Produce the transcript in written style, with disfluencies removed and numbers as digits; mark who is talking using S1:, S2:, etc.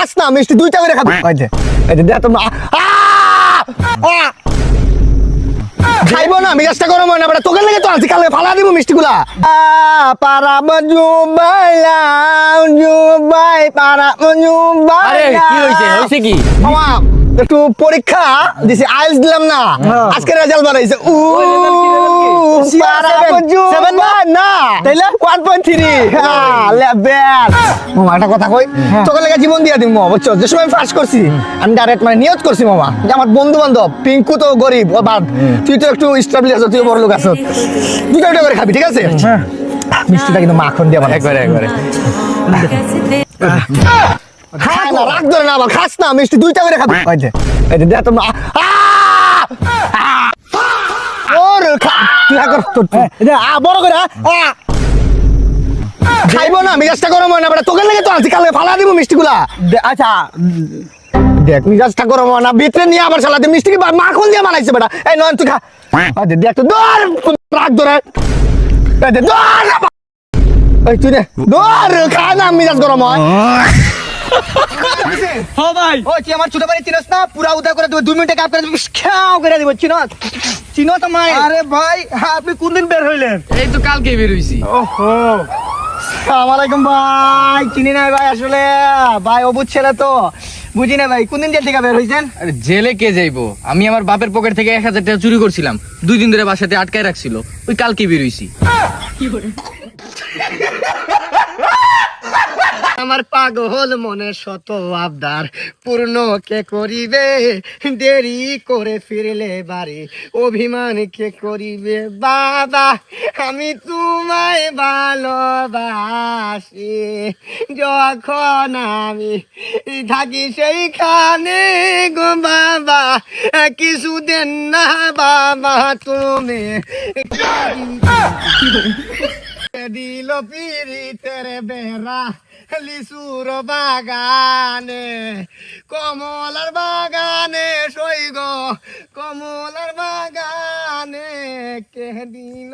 S1: খাস না মিষ্টি দুইটা করে খাবি এই যে দেখ তো খাইবো না মিজাজটা গরম হয় না বেটা তোকে লাগে তো আজকে কালকে ফালা দিব মিষ্টিগুলা পারাব জুবাই পারাব জুবাই
S2: আরে কি হইছে কি
S1: মামা একটু পরীক্ষা দিছি আইএলটিএস দিলাম না আজকে রেজাল্ট বানাইছে পারাব জুবাই না তাইলে 1.3 লেভেল মামা একটা কথা কই তোকে লাগে জীবন দিয়া দিমু বুঝছো যে সময় ফার্স্ট করছি আমি ডাইরেক্ট মানে নিয়ত করছি মামা যে আমার বন্ধু বান্ধব পিঙ্কু তো গরিব ও বাদ তুই তো একটু স্টেবল আছো তুই বড় লোক আছো দুটো দুটো করে খাবি ঠিক আছে মিষ্টিটা কিন্তু মাখন দিয়ে বানাই
S2: একবারে
S1: খাই না রাগ ধরে না আবার খাস না মিষ্টি দুইটা করে খাবি এই যে দেখ তো ওর তুই কর বড় করে খাইবো না মিজাজটা গরম হয় না বেটা তোকে লাগে তো আজকে কালকে ফালা দিব মিষ্টিগুলা আচ্ছা দেখ মিজাজটা গরম হয় না ভিতরে নিয়ে আবার চালাতে মিষ্টি মাখন দিয়ে বানাইছে বেটা এই নয় তুই খা দেখ তো দৌড় রাগ ধরে দৌড় এই তুই দৌড় খা না মিজাজ গরম হয়
S2: হ্যাঁ ভাই
S1: ও তুই আমার ছোট ভাই চিনস না পুরা উদা করে দেব 2 মিনিটে কাপ করে দেব খাও করে দেব চিনো তো মাই আরে ভাই আপনি কোন দিন বের হইলেন
S2: এই তো কালকে বের হইছি
S1: ওহো আসসালামু আলাইকুম ভাই চিনি না ভাই আসলে ভাই অবুঝ ছেলে তো বুঝি না ভাই কোন দিন জেল থেকে বের হইছেন
S2: আরে জেলে কে যাইবো আমি আমার বাপের পকেট থেকে 1000 টাকা চুরি করছিলাম 2 দিন ধরে বাসাতে আটকায় রাখছিল ওই কালকে বের হইছি
S1: আমার পাগল মনে শত আবদার পূর্ণ কে করিবে দেরি করে ফিরলে বাড়ি অভিমান কে করিবে বাবা আমি তোমায় ভালোবাসি যখন আমি থাকি সেইখানে গো বাবা কিছু দেন না বাবা তুমি দিল পিরিতের বেড়া লিচুর বাগানে কমলার বাগানে সৈগ কমলার বাগানে কে দিল